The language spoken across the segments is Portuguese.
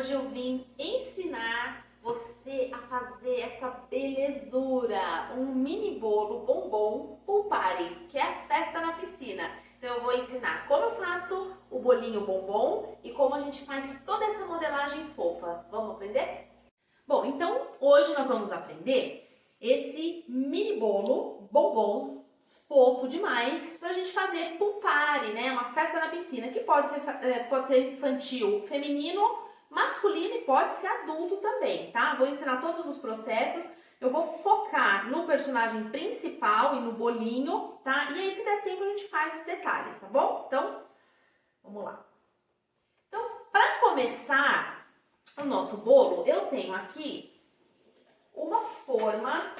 Hoje eu vim ensinar você a fazer essa belezura, um mini bolo bombom pool party, que é a festa na piscina. Então eu vou ensinar como eu faço o bolinho bombom e como a gente faz toda essa modelagem fofa. Vamos aprender? Bom, então hoje nós vamos aprender esse mini bolo bombom fofo demais pra gente fazer pool party, né? Uma festa na piscina, que pode ser infantil, feminino, masculino e pode ser adulto também, tá? Vou ensinar todos os processos, eu vou focar no personagem principal e no bolinho, tá? E aí, se der tempo, a gente faz os detalhes, tá bom? Então, vamos lá. Então, para começar o nosso bolo, eu tenho aqui uma forma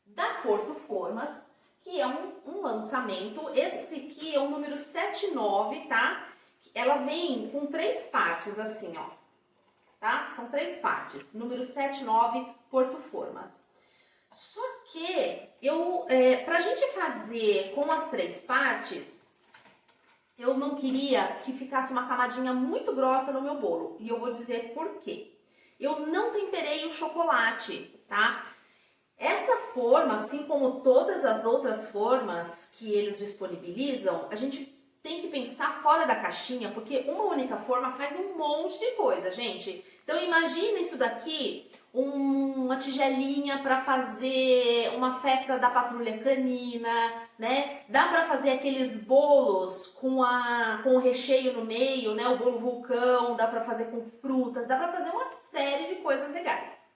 da Porto Formas, que é um lançamento. Esse aqui é o número 79, tá? Ela vem com 3 partes assim, ó, tá? São 3 partes, número 79, Porto Formas. Só que pra gente fazer com as 3 partes, eu não queria que ficasse uma camadinha muito grossa no meu bolo. E eu vou dizer por quê. Eu não temperei o chocolate, tá? Essa forma, assim como todas as outras formas que eles disponibilizam, a gente tem que pensar fora da caixinha, porque uma única forma faz um monte de coisa, gente. Então imagina isso daqui, uma tigelinha para fazer uma festa da patrulha canina, né? Dá para fazer aqueles bolos com o recheio no meio, né? O bolo vulcão, dá para fazer com frutas, dá para fazer uma série de coisas legais.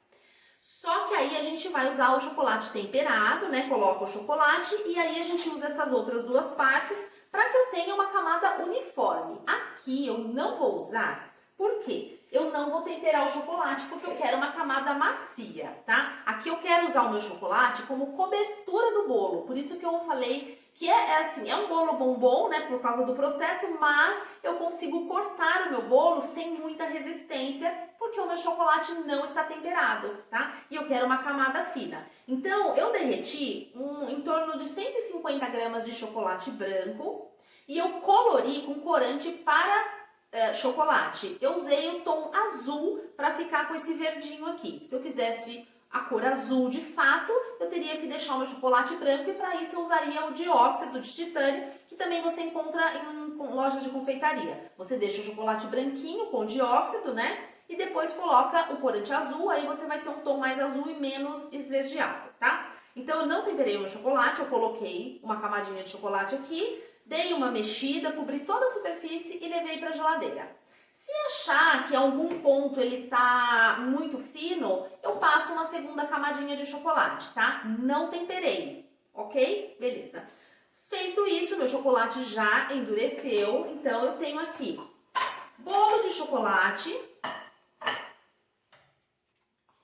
Só que aí a gente vai usar o chocolate temperado, né? Coloca o chocolate e aí a gente usa essas outras 2 partes para que eu tenha uma camada uniforme. Aqui eu não vou usar, por quê? Eu não vou temperar o chocolate porque eu quero uma camada macia, tá? Aqui eu quero usar o meu chocolate como cobertura do bolo, por isso que eu falei que é um bolo bombom, né, por causa do processo, mas eu consigo cortar o meu bolo sem muita resistência, porque o meu chocolate não está temperado, tá? E eu quero uma camada fina. Então, eu derreti em torno de 150 gramas de chocolate branco e eu colori com corante para chocolate. Eu usei o tom azul para ficar com esse verdinho aqui. Se eu quisesse a cor azul de fato, eu teria que deixar o meu chocolate branco e para isso eu usaria o dióxido de titânio, que também você encontra em lojas de confeitaria. Você deixa o chocolate branquinho com dióxido, né? E depois coloca o corante azul, aí você vai ter um tom mais azul e menos esverdeado, tá? Então eu não temperei o meu chocolate, eu coloquei uma camadinha de chocolate aqui, dei uma mexida, cobri toda a superfície e levei para a geladeira. Se achar que algum ponto ele tá muito fino, eu passo uma segunda camadinha de chocolate, tá? Não temperei, ok? Beleza. Feito isso, meu chocolate já endureceu, então eu tenho aqui bolo de chocolate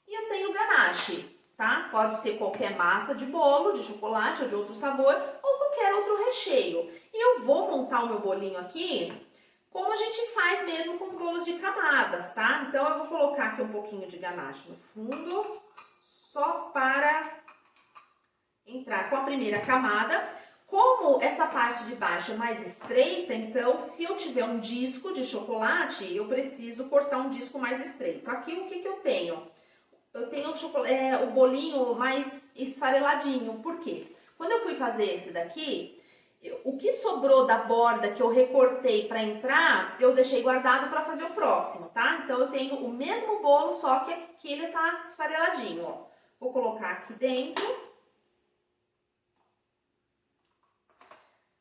e eu tenho ganache, tá? Pode ser qualquer massa de bolo, de chocolate ou de outro sabor, ou qualquer outro recheio. E eu vou montar o meu bolinho aqui como a gente faz mesmo com os bolos de camadas, tá? Então eu vou colocar aqui um pouquinho de ganache no fundo, só para entrar com a primeira camada. Como essa parte de baixo é mais estreita, então se eu tiver um disco de chocolate, eu preciso cortar um disco mais estreito. Aqui o que eu tenho? Eu tenho o bolinho mais esfareladinho. Por quê? Quando eu fui fazer esse daqui, o que sobrou da borda que eu recortei para entrar, eu deixei guardado para fazer o próximo, tá? Então eu tenho o mesmo bolo, só que aqui ele tá esfareladinho, ó. Vou colocar aqui dentro.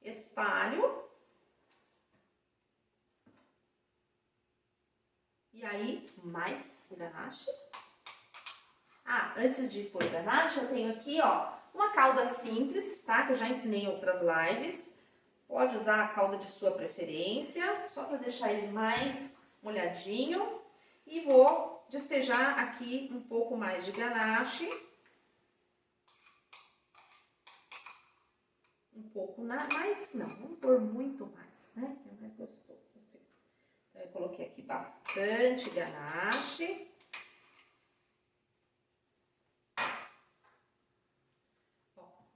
Espalho. E aí, mais ganache. Ah, antes de pôr ganache, eu tenho aqui, ó, uma calda simples, tá? Que eu já ensinei em outras lives. Pode usar a calda de sua preferência, só para deixar ele mais molhadinho. E vou despejar aqui um pouco mais de ganache. Um pouco mais, não, vamos pôr muito mais, né? É mais gostoso assim. Então, eu coloquei aqui bastante ganache.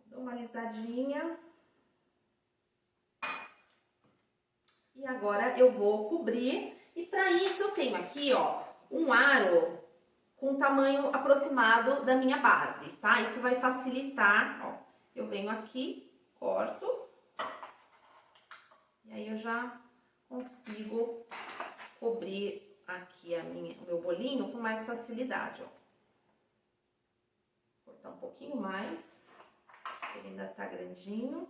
Dou uma alisadinha. E agora eu vou cobrir e para isso eu tenho aqui, ó, um aro com tamanho aproximado da minha base, tá? Isso vai facilitar, ó. Eu venho aqui, corto, e aí eu já consigo cobrir aqui o meu bolinho com mais facilidade, ó. Cortar um pouquinho mais, ele ainda tá grandinho.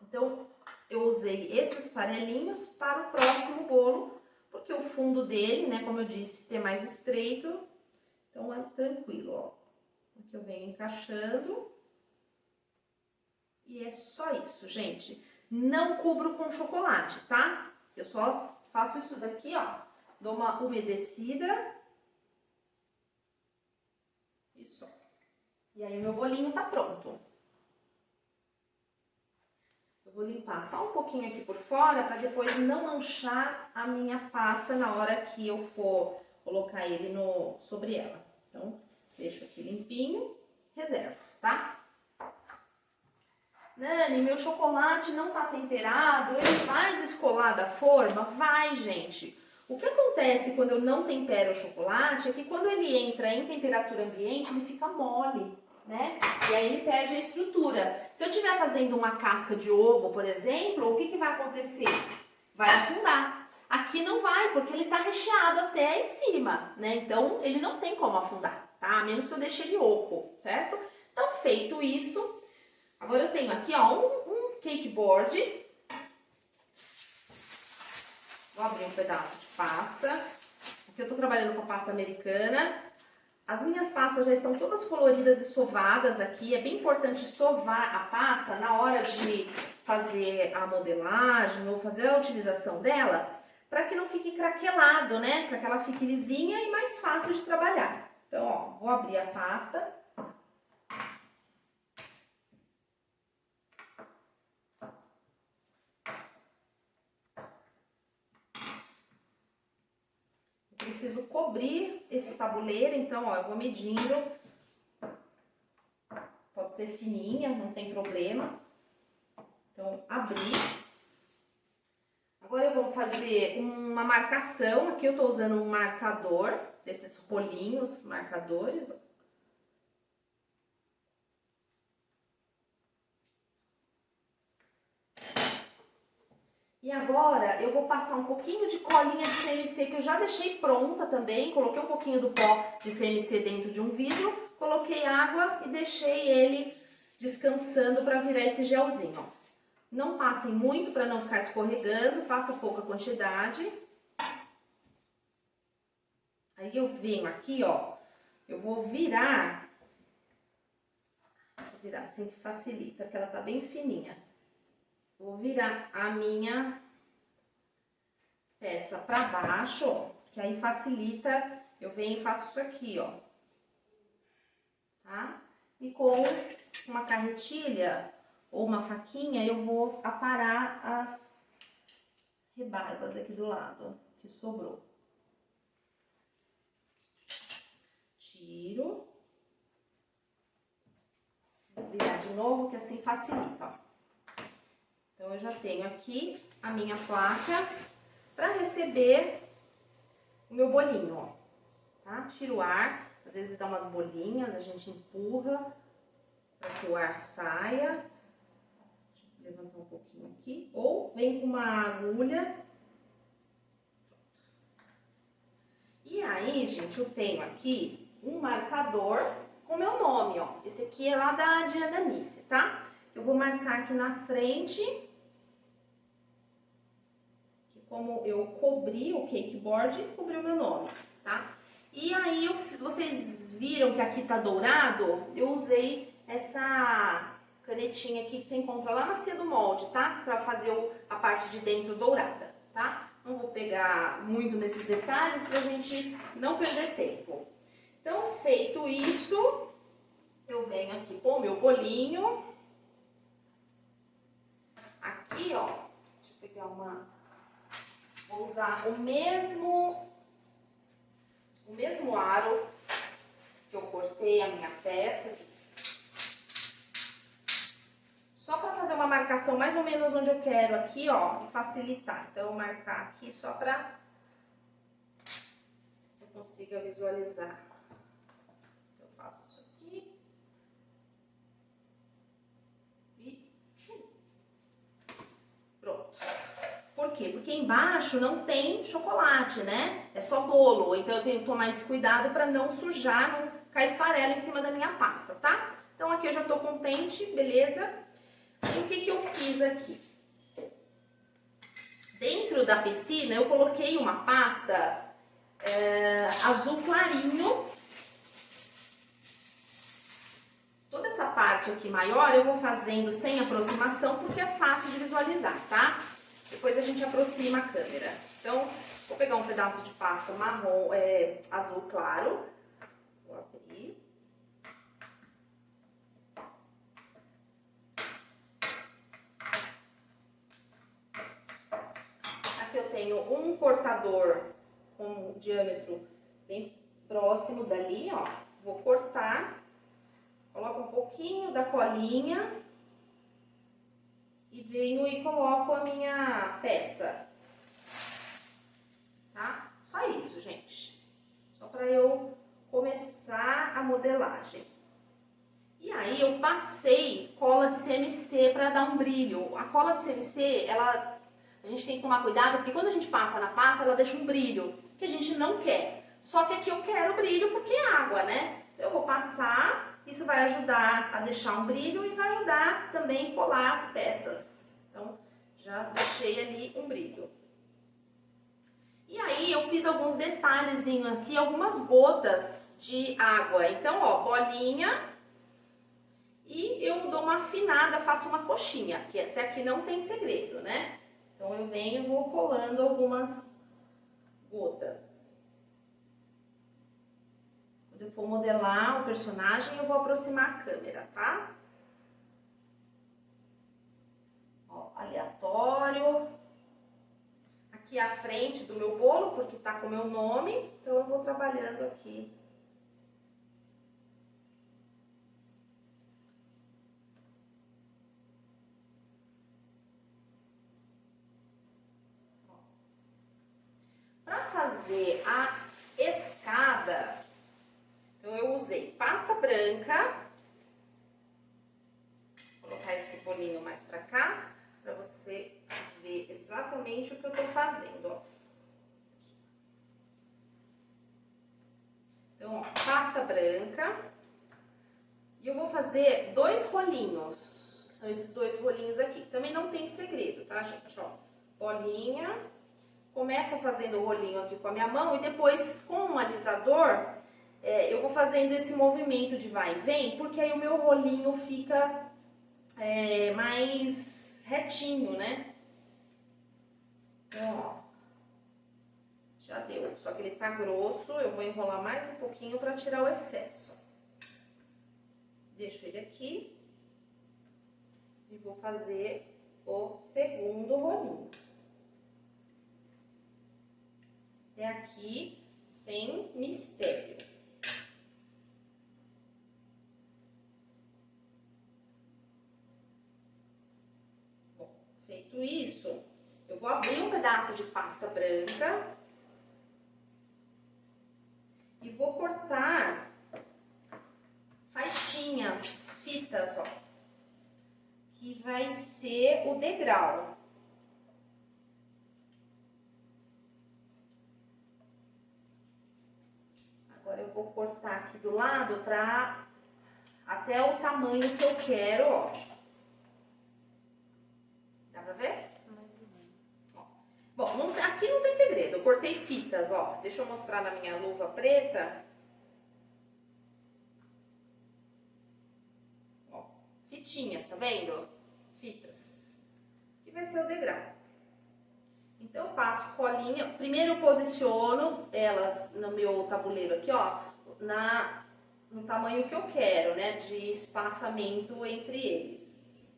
Então, eu usei esses farelinhos para o próximo bolo, porque o fundo dele, né, como eu disse, é mais estreito, então é tranquilo, ó. Aqui eu venho encaixando. E é só isso, gente. Não cubro com chocolate, tá? Eu só faço isso daqui, ó. Dou uma umedecida. E só. E aí o meu bolinho tá pronto. Eu vou limpar só um pouquinho aqui por fora para depois não manchar a minha pasta na hora que eu for colocar ele sobre ela. Então, deixo aqui limpinho, reservo, tá? Nani, meu chocolate não tá temperado, ele vai descolar da forma? Vai, gente. O que acontece quando eu não tempero o chocolate é que quando ele entra em temperatura ambiente, ele fica mole, né? E aí ele perde a estrutura. Se eu estiver fazendo uma casca de ovo, por exemplo, o que vai acontecer? Vai afundar. Aqui não vai, porque ele tá recheado até em cima, né? Então, ele não tem como afundar, tá? A menos que eu deixe ele oco, certo? Então, feito isso... Agora eu tenho aqui, ó, um cake board. Vou abrir um pedaço de pasta. Aqui eu tô trabalhando com a pasta americana. As minhas pastas já estão todas coloridas e sovadas aqui. É bem importante sovar a pasta na hora de fazer a modelagem ou fazer a utilização dela, para que não fique craquelado, né? Para que ela fique lisinha e mais fácil de trabalhar. Então, ó, vou abrir a pasta. Preciso cobrir esse tabuleiro, então, ó, eu vou medindo. Pode ser fininha, não tem problema. Então, abri. Agora eu vou fazer uma marcação. Aqui eu tô usando um marcador, desses rolinhos marcadores, ó. E agora eu vou passar um pouquinho de colinha de CMC que eu já deixei pronta também. Coloquei um pouquinho do pó de CMC dentro de um vidro, coloquei água e deixei ele descansando para virar esse gelzinho, ó. Não passem muito para não ficar escorregando, passa pouca quantidade. Aí eu venho aqui, ó, eu vou virar assim que facilita, porque ela tá bem fininha. Vou virar a minha peça para baixo, ó, que aí facilita, eu venho e faço isso aqui, ó, tá? E com uma carretilha ou uma faquinha, eu vou aparar as rebarbas aqui do lado, que sobrou. Tiro. Vou virar de novo, que assim facilita, ó. Então, eu já tenho aqui a minha placa para receber o meu bolinho, ó, tá? Tiro o ar, às vezes dá umas bolinhas, a gente empurra para que o ar saia. Deixa eu levantar um pouquinho aqui. Ou vem com uma agulha. E aí, gente, eu tenho aqui um marcador com meu nome, ó. Esse aqui é lá da Diana Nice, tá? Eu vou marcar aqui na frente, que como eu cobri o cake board, cobri o meu nome, tá? E aí, vocês viram que aqui tá dourado? Eu usei essa canetinha aqui que você encontra lá na Cia do Molde, tá? Pra fazer a parte de dentro dourada, tá? Não vou pegar muito nesses detalhes pra gente não perder tempo. Então, feito isso, eu venho aqui com o meu bolinho. Aqui, ó, deixa eu pegar uma... Vou usar o mesmo aro que eu cortei a minha peça. Só para fazer uma marcação mais ou menos onde eu quero aqui, ó, e facilitar. Então, eu vou marcar aqui só para eu consiga visualizar. Eu faço isso aqui. E tchum. Pronto. Por quê? Porque embaixo não tem chocolate, né? É só bolo. Então, eu tenho que tomar esse cuidado para não sujar, não cair farelo em cima da minha pasta, tá? Então, aqui eu já tô contente, beleza? E o que eu fiz aqui? Dentro da piscina, eu coloquei uma pasta azul clarinho. Toda essa parte aqui maior eu vou fazendo sem aproximação, porque é fácil de visualizar, tá? Depois a gente aproxima a câmera. Então, vou pegar um pedaço de pasta marrom, azul claro. Vou abrir. Aqui eu tenho um cortador com um diâmetro bem próximo dali, ó. Vou cortar, coloco um pouquinho da colinha e venho e coloco a minha peça, tá? Só isso, gente. Só para eu começar a modelagem. E aí eu passei cola de CMC para dar um brilho. A cola de CMC, a gente tem que tomar cuidado, porque quando a gente passa na pasta, ela deixa um brilho, que a gente não quer. Só que aqui eu quero brilho porque é água, né? Eu vou passar, isso vai ajudar a deixar um brilho e vai ajudar também a colar as peças. Então, já deixei ali um brilho. E aí eu fiz alguns detalhezinhos aqui, algumas gotas de água. Então, ó, bolinha. E eu dou uma afinada, faço uma coxinha, que até aqui não tem segredo, né? Então, eu venho e vou colando algumas gotas. Quando eu for modelar o personagem, eu vou aproximar a câmera, tá? Ó, aleatório. Aqui à frente do meu bolo, porque tá com o meu nome, então eu vou trabalhando aqui. Para fazer a escada, então eu usei pasta branca. Vou colocar esse bolinho mais para cá, para você ver exatamente o que eu tô fazendo, ó. Então, ó, pasta branca. E eu vou fazer 2 rolinhos, que são esses 2 rolinhos aqui. Também não tem segredo, tá, gente? Ó, bolinha. Começo fazendo o rolinho aqui com a minha mão e depois, com um alisador, eu vou fazendo esse movimento de vai e vem, porque aí o meu rolinho fica mais retinho, né? Então, ó, já deu. Só que ele tá grosso, eu vou enrolar mais um pouquinho para tirar o excesso. Deixo ele aqui e vou fazer o segundo rolinho. Até aqui, sem mistério. Bom, feito isso, eu vou abrir um pedaço de pasta branca e vou cortar faixinhas, fitas, ó, que vai ser o degrau. Agora eu vou cortar aqui do lado para até o tamanho que eu quero, ó. Dá pra ver? Ó. Bom, aqui não tem segredo, eu cortei fitas, ó. Deixa eu mostrar na minha luva preta. Ó, fitinhas, tá vendo? Fitas. Aqui vai ser o degrau. Então, eu passo colinha, primeiro eu posiciono elas no meu tabuleiro aqui, ó, no tamanho que eu quero, né, de espaçamento entre eles.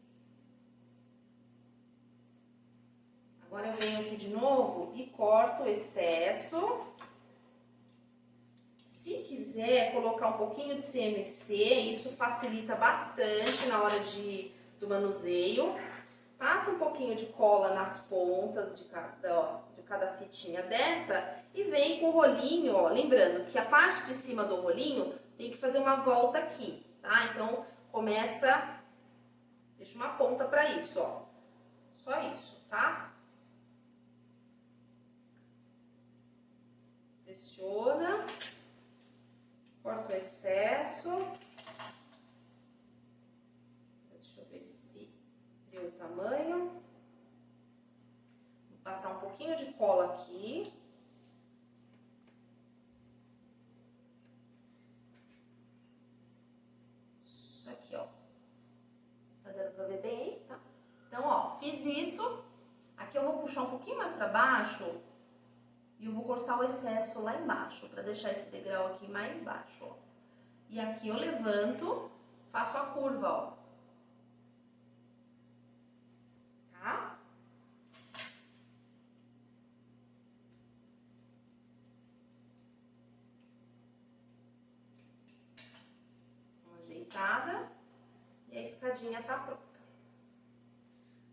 Agora eu venho aqui de novo e corto o excesso. Se quiser colocar um pouquinho de CMC, isso facilita bastante na hora de do manuseio. Passa um pouquinho de cola nas pontas de cada fitinha dessa e vem com o rolinho, ó. Lembrando que a parte de cima do rolinho tem que fazer uma volta aqui, tá? Então, começa, deixa uma ponta pra isso, ó. Só isso, tá? Pressiona, corta o excesso. Deixa eu ver se deu o tamanho. Vou passar um pouquinho de cola aqui. Isso aqui, ó. Tá dando pra ver bem aí, tá? Então, ó, fiz isso. Aqui eu vou puxar um pouquinho mais pra baixo e eu vou cortar o excesso lá embaixo, pra deixar esse degrau aqui mais baixo, ó. E aqui eu levanto, faço a curva, ó. Tá? Uma ajeitada. E a escadinha tá pronta.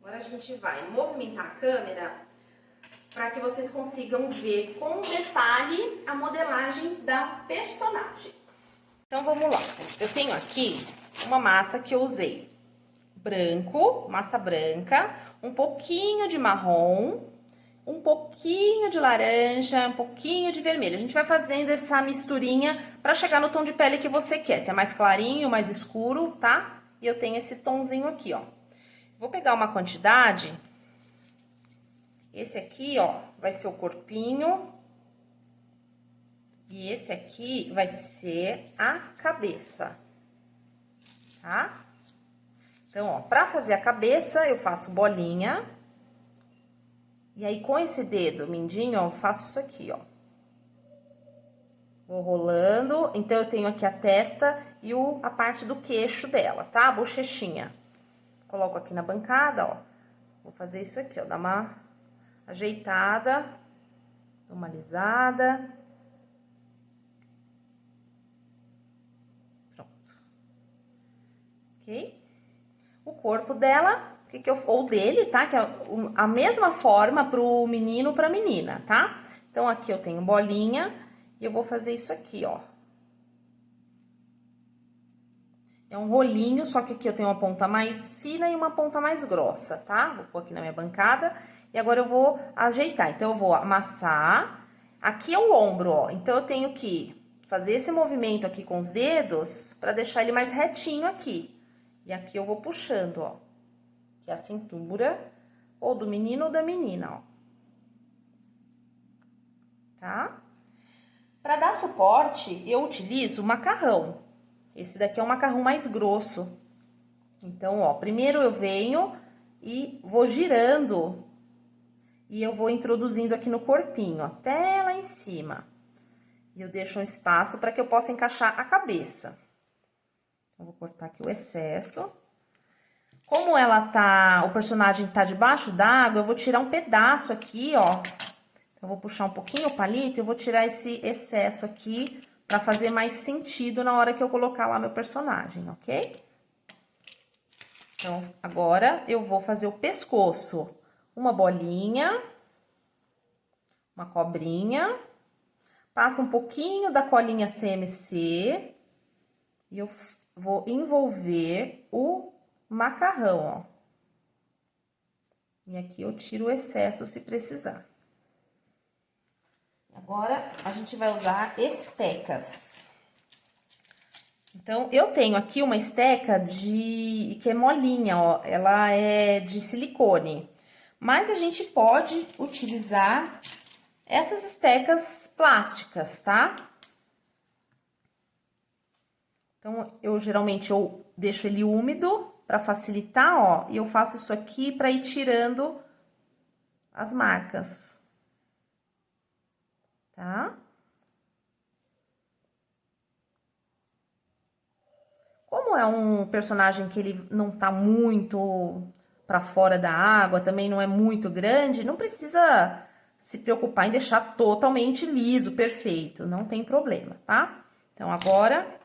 Agora a gente vai movimentar a câmera para que vocês consigam ver com detalhe a modelagem da personagem. Então vamos lá. Eu tenho aqui uma massa que eu usei branco, massa branca, um pouquinho de marrom, um pouquinho de laranja, um pouquinho de vermelho. A gente vai fazendo essa misturinha para chegar no tom de pele que você quer, se é mais clarinho, mais escuro, tá? E eu tenho esse tomzinho aqui, ó. Vou pegar uma quantidade. Esse aqui, ó, vai ser o corpinho. E esse aqui vai ser a cabeça, tá? Então, ó, pra fazer a cabeça, eu faço bolinha. E aí, com esse dedo mindinho, ó, eu faço isso aqui, ó. Vou rolando. Então, eu tenho aqui a testa e a parte do queixo dela, tá? A bochechinha. Coloco aqui na bancada, ó. Vou fazer isso aqui, ó. Dar uma ajeitada. Dou uma alisada. Pronto. Ok? O corpo dela, ou dele, tá? Que é a mesma forma pro menino, pra menina, tá? Então, aqui eu tenho bolinha e eu vou fazer isso aqui, ó. É um rolinho, só que aqui eu tenho uma ponta mais fina e uma ponta mais grossa, tá? Vou pôr aqui na minha bancada e agora eu vou ajeitar. Então, eu vou amassar. Aqui é o ombro, ó. Então, eu tenho que fazer esse movimento aqui com os dedos pra deixar ele mais retinho aqui. E aqui eu vou puxando, ó. Que é a cintura, ou do menino ou da menina, ó. Tá? Pra dar suporte, eu utilizo macarrão. Esse daqui é um macarrão mais grosso. Então, ó, primeiro eu venho e vou girando. E eu vou introduzindo aqui no corpinho, até lá em cima. E eu deixo um espaço para que eu possa encaixar a cabeça. Eu vou cortar aqui o excesso. Como o personagem tá debaixo d'água, eu vou tirar um pedaço aqui, ó. Eu vou puxar um pouquinho o palito e eu vou tirar esse excesso aqui pra fazer mais sentido na hora que eu colocar lá meu personagem, ok? Então, agora eu vou fazer o pescoço. Uma bolinha, uma cobrinha, passo um pouquinho da colinha CMC e eu vou envolver o macarrão, ó. E aqui eu tiro o excesso se precisar. Agora, a gente vai usar estecas. Então, eu tenho aqui uma esteca que é molinha, ó. Ela é de silicone. Mas a gente pode utilizar essas estecas plásticas, tá? Então, geralmente deixo ele úmido para facilitar, ó. E eu faço isso aqui para ir tirando as marcas. Tá? Como é um personagem que ele não tá muito pra fora da água, também não é muito grande, não precisa se preocupar em deixar totalmente liso, perfeito, não tem problema, tá? Então, agora,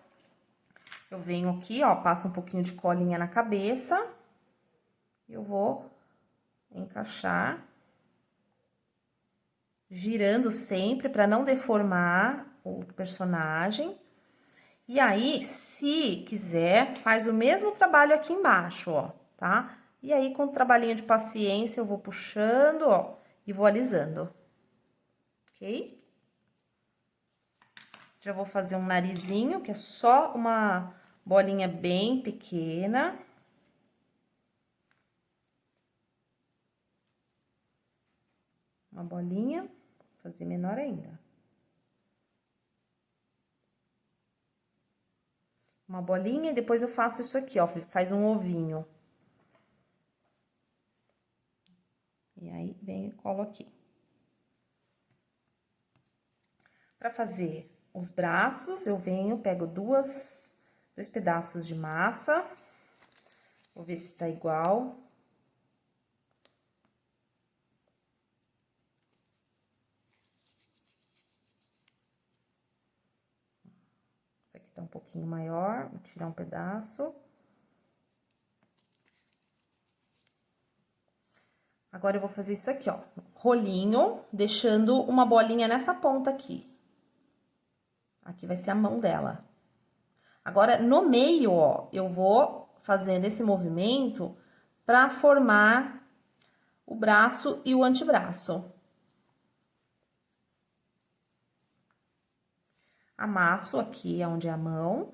eu venho aqui, ó, passo um pouquinho de colinha na cabeça. Eu vou encaixar, girando sempre para não deformar o personagem. E aí, se quiser, faz o mesmo trabalho aqui embaixo, ó, tá? E aí, com um trabalhinho de paciência, eu vou puxando, ó, e vou alisando, ok? Já vou fazer um narizinho, que é só uma bolinha bem pequena. Uma bolinha, vou fazer menor ainda. Uma bolinha e depois eu faço isso aqui, ó, faz um ovinho. E aí, venho e colo aqui. Pra fazer os braços, eu venho, pego dois pedaços de massa. Vou ver se tá igual. Esse aqui tá um pouquinho maior, vou tirar um pedaço. Agora, eu vou fazer isso aqui, ó, rolinho, deixando uma bolinha nessa ponta aqui. Aqui vai ser a mão dela. Agora, no meio, ó, eu vou fazendo esse movimento pra formar o braço e o antebraço. Amasso aqui onde é a mão.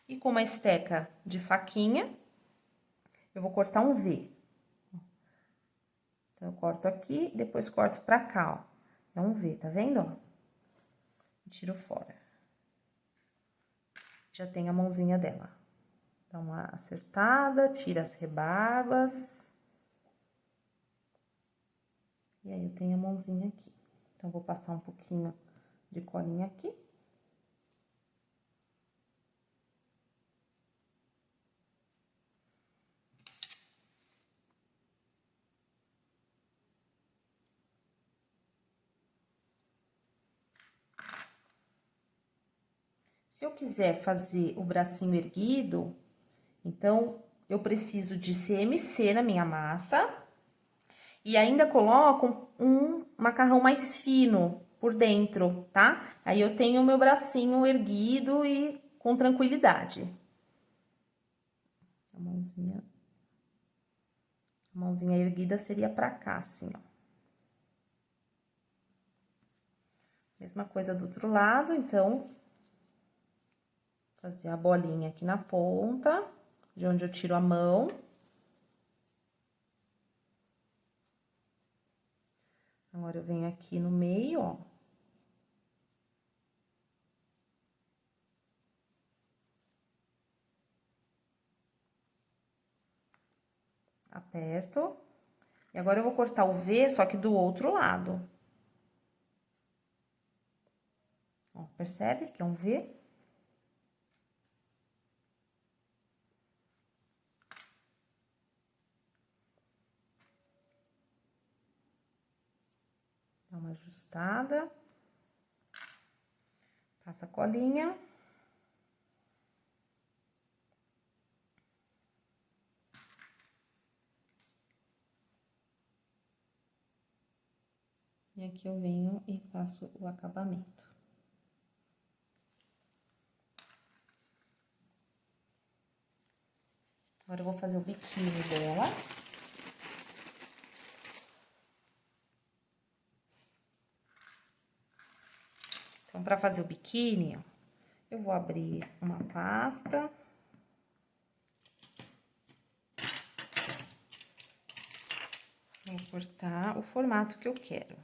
E com uma esteca de faquinha, eu vou cortar um V. Então, eu corto aqui, depois corto pra cá, ó. É um V, tá vendo, ó? Tiro fora. Já tem a mãozinha dela. Dá uma acertada, tira as rebarbas. E aí, eu tenho a mãozinha aqui. Então, vou passar um pouquinho de colinha aqui. Se eu quiser fazer o bracinho erguido, então, eu preciso de CMC na minha massa. E ainda coloco um macarrão mais fino por dentro, tá? Aí, eu tenho o meu bracinho erguido e com tranquilidade. A mãozinha erguida seria pra cá, assim, ó. Mesma coisa do outro lado, então, fazer a bolinha aqui na ponta, de onde eu tiro a mão. Agora, eu venho aqui no meio, ó. Aperto. E agora, eu vou cortar o V, só que do outro lado. Ó, percebe que é um V? Dá uma ajustada. Passa a colinha. E aqui eu venho e faço o acabamento. Agora, eu vou fazer o biquíni dela. Então, pra fazer o biquíni, ó, eu vou abrir uma pasta. Vou cortar o formato que eu quero.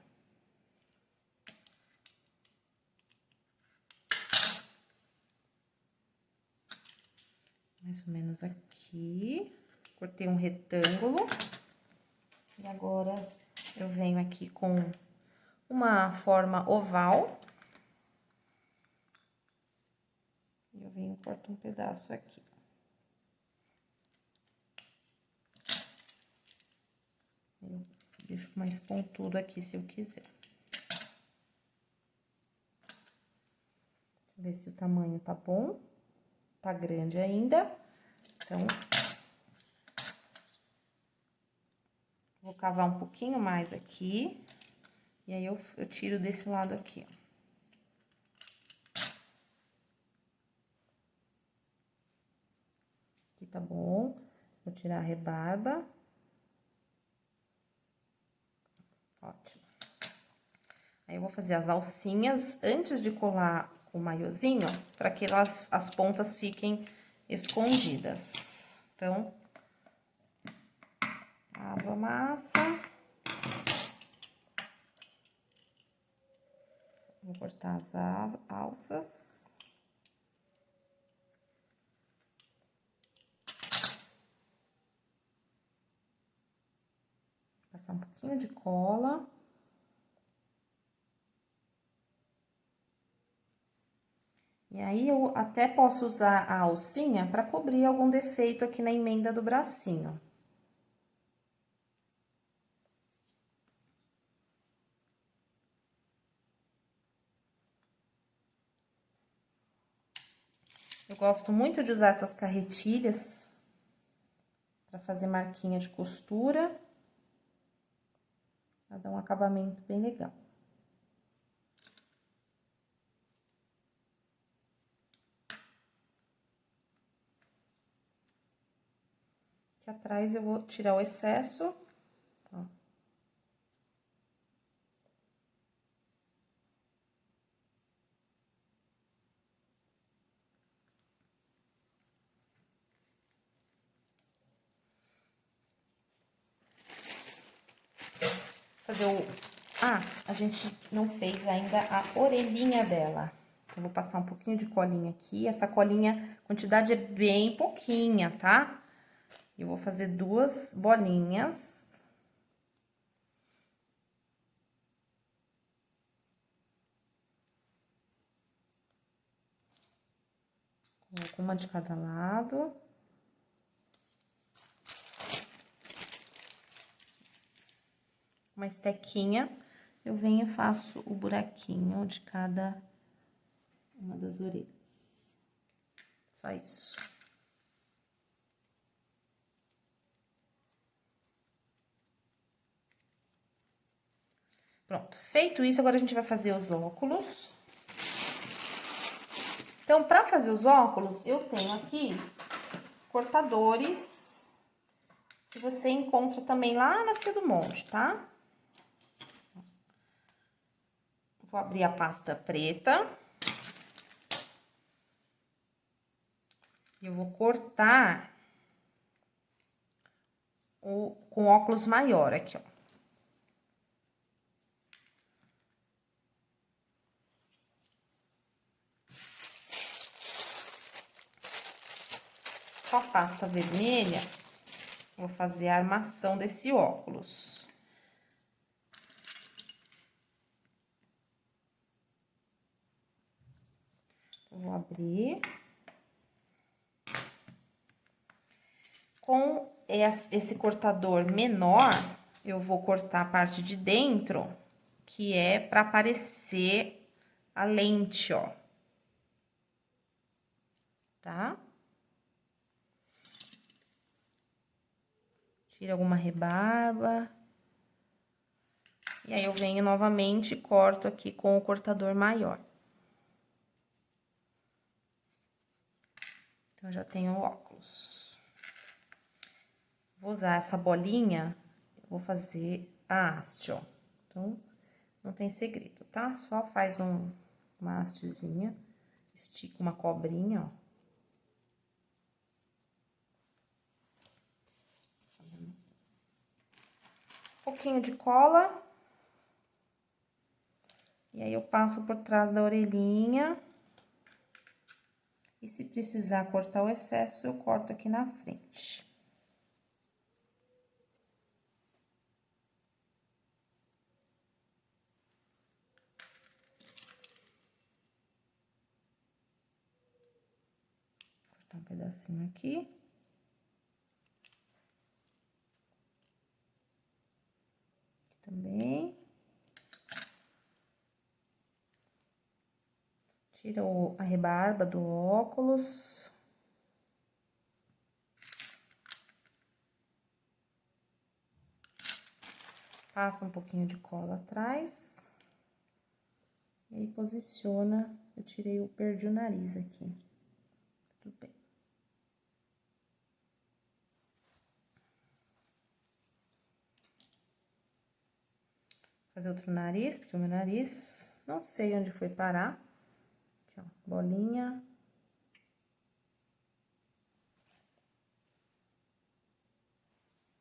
Mais ou menos aqui. Cortei um retângulo. E agora, eu venho aqui com uma forma oval. E eu venho e corto um pedaço aqui. Eu deixo mais pontudo aqui, se eu quiser. Ver se o tamanho tá bom. Tá grande ainda. Então, Vou cavar um pouquinho mais aqui. E aí, eu tiro desse lado aqui, ó. Aqui tá bom. Vou tirar a rebarba. Ótimo. Aí, eu vou fazer as alcinhas antes de colar o maiozinho, para que as pontas fiquem escondidas. Então, abro a massa. Vou cortar as alças. Passar um pouquinho de cola. E aí, eu até posso usar a alcinha para cobrir algum defeito aqui na emenda do bracinho. Eu gosto muito de usar essas carretilhas para fazer marquinha de costura. Pra dar um acabamento bem legal. Aqui atrás eu vou tirar o excesso, ó. Fazer o... Ah, a gente não fez ainda a orelhinha dela. Então, eu vou passar um pouquinho de colinha aqui. Essa colinha, a quantidade é bem pouquinha, tá? Eu vou fazer 2 bolinhas. Coloco uma de cada lado. Uma estequinha, eu venho e faço o buraquinho de cada uma das orelhas. Só isso. Pronto, feito isso, agora a gente vai fazer os óculos. Então, para fazer os óculos, eu tenho aqui cortadores, que você encontra também lá na Cia do Monte, tá? Vou abrir a pasta preta. E eu vou cortar com óculos maior aqui, ó. Com a pasta vermelha, vou fazer a armação desse óculos. Vou abrir. Com esse cortador menor, eu vou cortar a parte de dentro, que é para aparecer a lente, ó. Tá? Tira alguma rebarba. E aí, eu venho novamente e corto aqui com o cortador maior. Então, já tenho o óculos. Vou usar essa bolinha, vou fazer a haste, ó. Então, não tem segredo, tá? Só faz uma hastezinha, estica uma cobrinha, ó. Um pouquinho de cola. E aí, eu passo por trás da orelhinha. E se precisar cortar o excesso, eu corto aqui na frente. Cortar um pedacinho aqui. Aqui também. Tira a rebarba do óculos. Passa um pouquinho de cola atrás. E aí, posiciona. Eu perdi o nariz aqui. Tudo bem. Fazer outro nariz, porque o meu nariz, não sei onde foi parar. Aqui, ó, bolinha.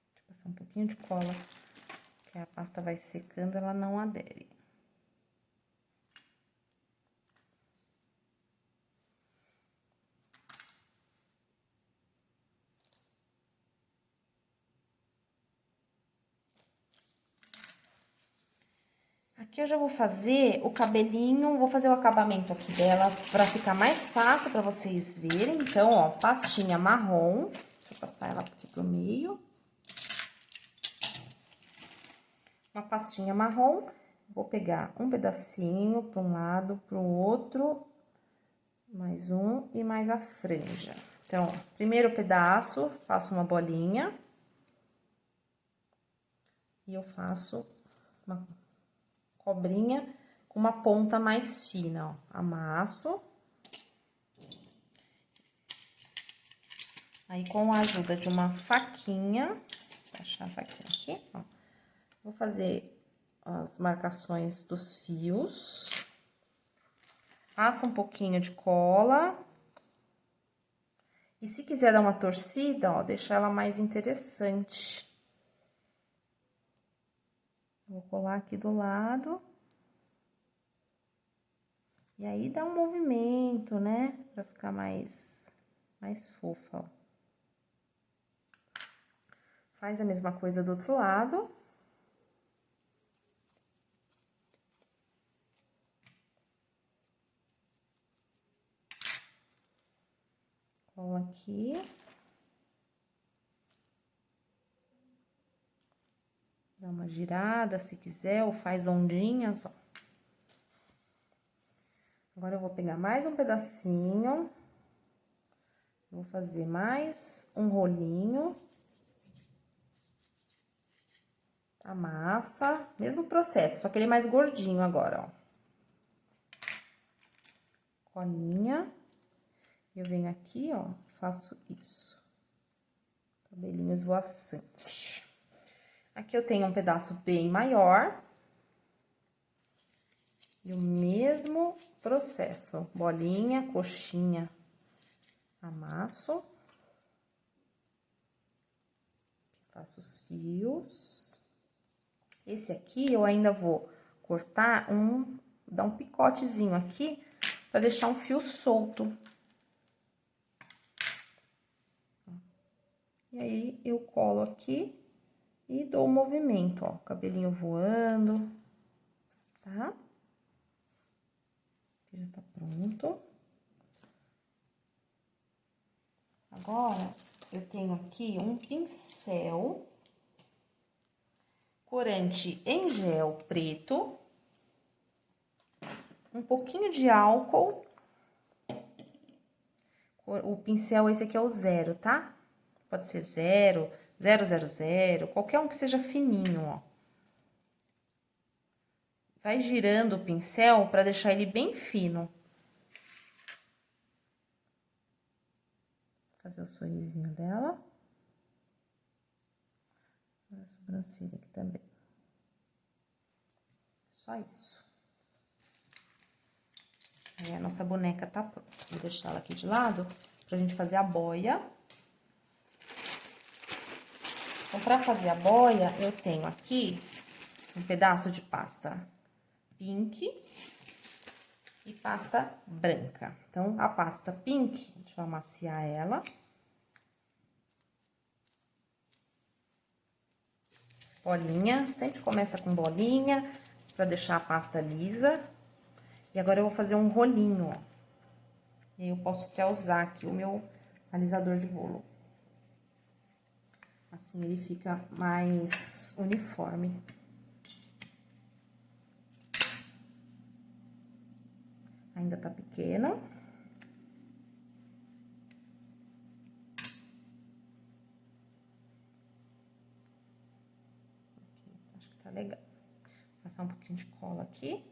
Deixa eu passar um pouquinho de cola, que a pasta vai secando, ela não adere. Aqui eu já vou fazer o cabelinho, vou fazer o acabamento aqui dela pra ficar mais fácil pra vocês verem. Então, ó, pastinha marrom, deixa eu passar ela aqui pro meio. Uma pastinha marrom, vou pegar um pedacinho para um lado, para o outro, mais um e mais a franja. Então, ó, primeiro pedaço, faço uma bolinha. E eu faço uma cobrinha com uma ponta mais fina, ó. Amasso. Aí, com a ajuda de uma faquinha, vou achar a faquinha aqui, ó. Vou fazer as marcações dos fios. Passa um pouquinho de cola. E se quiser dar uma torcida, ó, deixar ela mais interessante. Vou colar aqui do lado. E aí, dá um movimento, né? Pra ficar mais fofa, ó. Faz a mesma coisa do outro lado. Cola aqui. Dá uma girada, se quiser, ou faz ondinhas, ó. Agora, eu vou pegar mais um pedacinho. Vou fazer mais um rolinho. Amassa, mesmo processo, só que ele é mais gordinho agora, ó. Colinha. Eu venho aqui, ó, faço isso. Cabelinho esvoaçante. Aqui eu tenho um pedaço bem maior. E o mesmo processo. Bolinha, coxinha, amasso. Faço os fios. Esse aqui eu ainda vou cortar dar um picotezinho aqui, pra deixar um fio solto. E aí, eu colo aqui e dou o movimento, ó, cabelinho voando, tá? Aqui já tá pronto. Agora, eu tenho aqui um pincel corante em gel preto, um pouquinho de álcool. O pincel, esse aqui é o 0, tá? Pode ser 0, 000, qualquer um que seja fininho, ó. Vai girando o pincel pra deixar ele bem fino. Vou fazer o sorrisinho dela. A sobrancelha aqui também. Só isso. Aí, a nossa boneca tá pronta. Vou deixar ela aqui de lado pra gente fazer a boia. Então, pra fazer a boia, eu tenho aqui um pedaço de pasta pink e pasta branca. Então, a pasta pink, deixa eu amaciar ela. Bolinha, sempre começa com bolinha, pra deixar a pasta lisa. E agora, eu vou fazer um rolinho, ó. E aí, eu posso até usar aqui o meu alisador de bolo. Assim, ele fica mais uniforme. Ainda tá pequeno. Aqui, acho que tá legal. passar um pouquinho de cola aqui.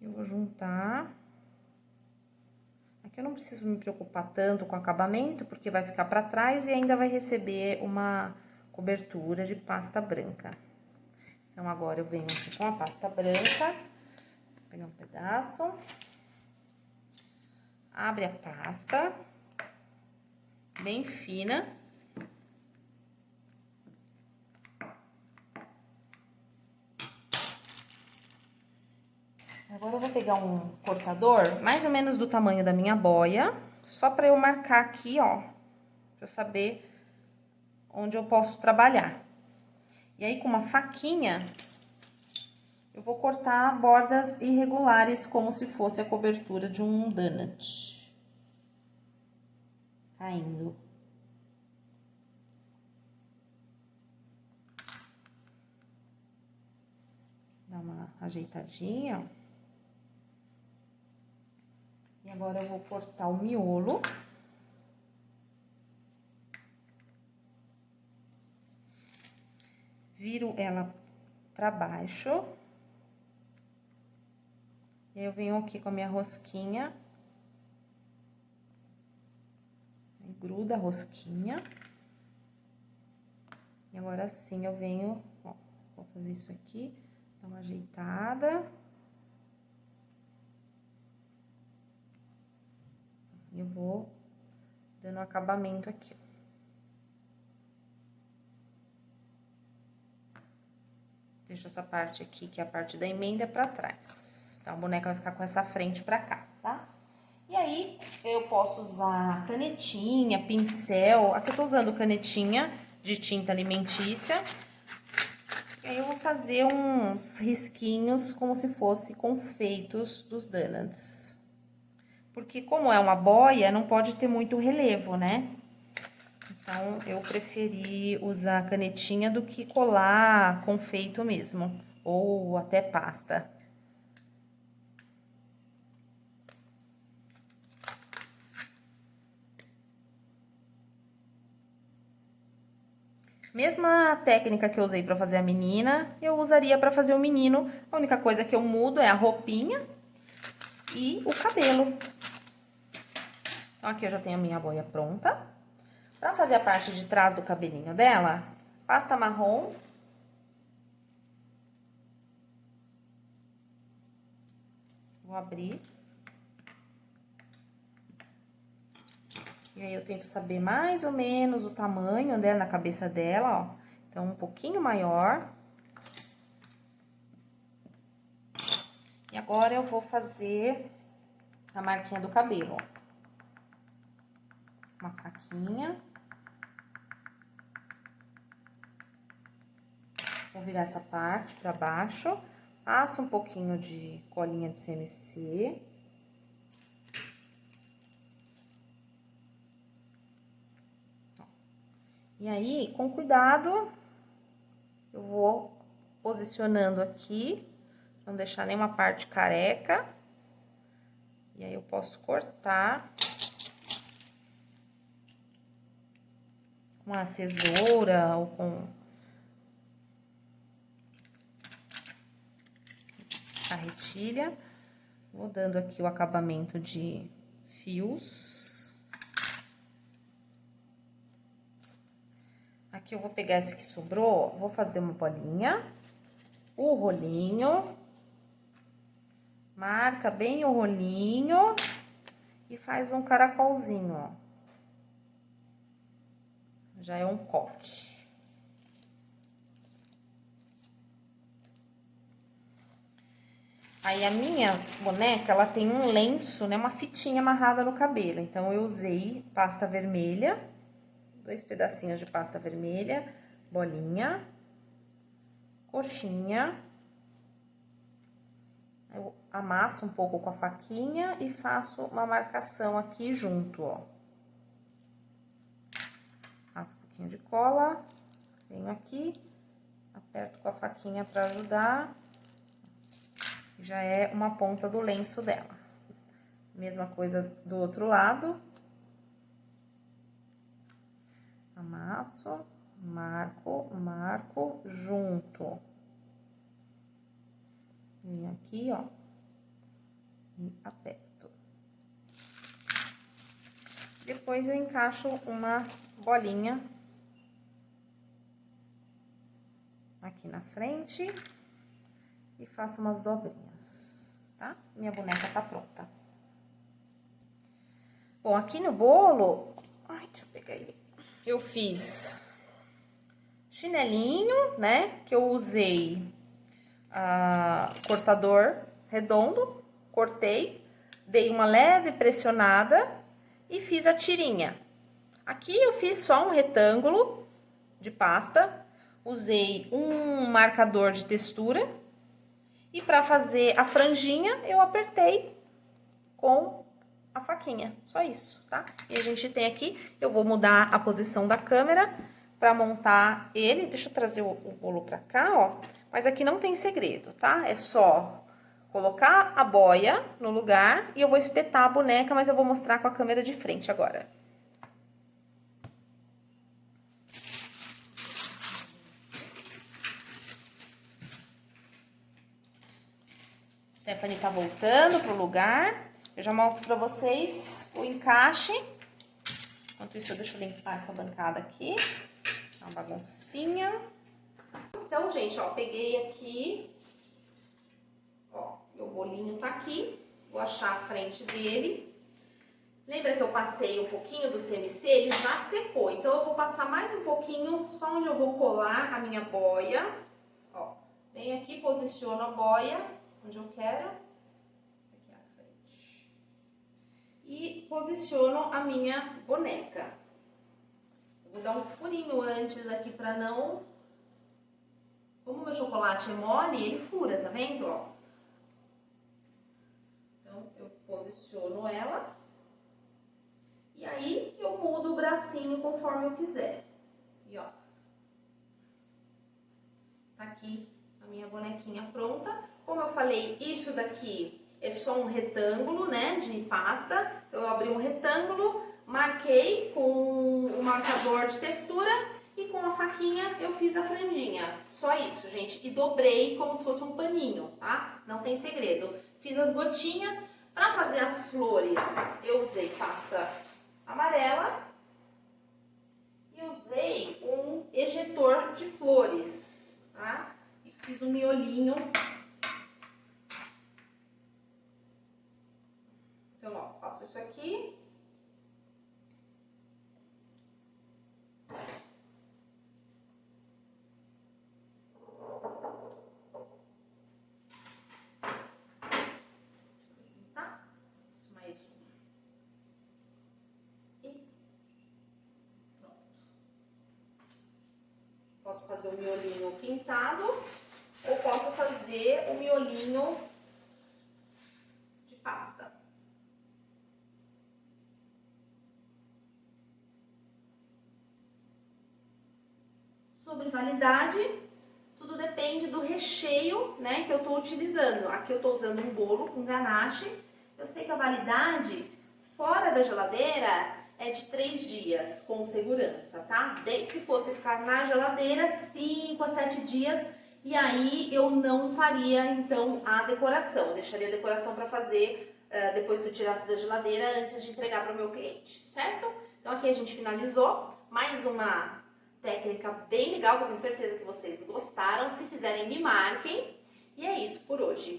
Eu vou juntar. Aqui eu não preciso me preocupar tanto com o acabamento, porque vai ficar pra trás e ainda vai receber uma cobertura de pasta branca. Então, agora eu venho aqui com a pasta branca, vou pegar um pedaço, abre a pasta, bem fina. Agora eu vou pegar um cortador, mais ou menos do tamanho da minha boia, só pra eu marcar aqui, ó, pra eu saber onde eu posso trabalhar. E aí, com uma faquinha, eu vou cortar bordas irregulares, como se fosse a cobertura de um donut. Caindo. Dá uma ajeitadinha, ó. E agora eu vou cortar o miolo. Viro ela pra baixo. E aí, eu venho aqui com a minha rosquinha. Aí, gruda a rosquinha. E agora sim eu venho, ó, vou fazer isso aqui, dar uma ajeitada. E eu vou dando um acabamento aqui, ó. Deixo essa parte aqui, que é a parte da emenda, pra trás. Então, a boneca vai ficar com essa frente pra cá, tá? E aí, eu posso usar canetinha, pincel. Aqui eu tô usando canetinha de tinta alimentícia. E aí, eu vou fazer uns risquinhos como se fosse confeitos dos donuts. Porque como é uma boia, não pode ter muito relevo, né? Então, eu preferi usar canetinha do que colar confeito mesmo, ou até pasta. Mesma técnica que eu usei pra fazer a menina, eu usaria pra fazer o menino. A única coisa que eu mudo é a roupinha e o cabelo. Então, aqui eu já tenho a minha boia pronta. Pra fazer a parte de trás do cabelinho dela, pasta marrom. Vou abrir. E aí, eu tenho que saber mais ou menos o tamanho, né, na cabeça dela, ó. Então, um pouquinho maior. E agora, eu vou fazer a marquinha do cabelo, ó. Uma faquinha. Vou virar essa parte pra baixo. Passo um pouquinho de colinha de CMC. E aí, com cuidado, eu vou posicionando aqui, não deixar nenhuma parte careca. E aí, eu posso cortar com a tesoura ou com a retilha. Vou dando aqui o acabamento de fios. Aqui eu vou pegar esse que sobrou, vou fazer uma bolinha, o rolinho, marca bem o rolinho e faz um caracolzinho, ó. Já é um coque. Aí, a minha boneca, ela tem um lenço, né, uma fitinha amarrada no cabelo. Então, eu usei pasta vermelha, 2 pedacinhos de pasta vermelha, bolinha, coxinha. Eu amasso um pouco com a faquinha e faço uma marcação aqui junto, ó. Passo um pouquinho de cola, venho aqui, aperto com a faquinha pra ajudar. Já é uma ponta do lenço dela. Mesma coisa do outro lado. Amasso, marco, junto. Venho aqui, ó, e aperto. Depois eu encaixo uma bolinha aqui na frente e faço umas dobrinhas, tá? Minha boneca tá pronta. Bom, aqui no bolo, ai, deixa eu pegar ele. Eu fiz chinelinho, né? Que eu usei cortador redondo, cortei, dei uma leve pressionada e fiz a tirinha. Aqui eu fiz só um retângulo de pasta, usei um marcador de textura e para fazer a franjinha eu apertei com a faquinha, só isso, tá? E a gente tem aqui, eu vou mudar a posição da câmera para montar ele. Deixa eu trazer o bolo para cá, ó. Mas aqui não tem segredo, tá? É só colocar a boia no lugar e eu vou espetar a boneca, mas eu vou mostrar com a câmera de frente agora. Stephanie tá voltando pro lugar. Eu já mostro pra vocês o encaixe. Enquanto isso, deixa eu limpar essa bancada aqui. Uma baguncinha. Então, gente, ó, peguei aqui. Ó, meu bolinho tá aqui. Vou achar a frente dele. Lembra que eu passei um pouquinho do CMC? Ele já secou. Então, eu vou passar mais um pouquinho, só onde eu vou colar a minha boia. Ó, venho aqui, posiciono a boia onde eu quero. Essa aqui é a frente. E posiciono a minha boneca. Eu vou dar um furinho antes aqui pra não... Como o meu chocolate é mole, ele fura, tá vendo, ó? Então, eu posiciono ela. E aí, eu mudo o bracinho conforme eu quiser. E, ó. Tá aqui a minha bonequinha pronta. Como eu falei, isso daqui é só um retângulo, né, de pasta. Eu abri um retângulo, marquei com o marcador de textura e com a faquinha eu fiz a franjinha. Só isso, gente. E dobrei como se fosse um paninho, tá? Não tem segredo. Fiz as gotinhas. Para fazer as flores, eu usei pasta amarela e usei um ejetor de flores, tá? E fiz um miolinho. Então, ó, faço isso aqui. Tá? Isso, mais um. E pronto. Posso fazer o miolinho pintado ou posso fazer o miolinho de pasta. Sobre validade, tudo depende do recheio, né, que eu tô utilizando. Aqui eu tô usando um bolo com ganache. Eu sei que a validade fora da geladeira é de 3 dias, com segurança, tá? Se fosse ficar na geladeira, 5 a 7 dias, e aí eu não faria, então, a decoração. Eu deixaria a decoração para fazer depois que eu tirasse da geladeira, antes de entregar para o meu cliente, certo? Então, aqui a gente finalizou. Mais uma técnica bem legal, que eu tenho certeza que vocês gostaram. Se fizerem, me marquem. E é isso por hoje.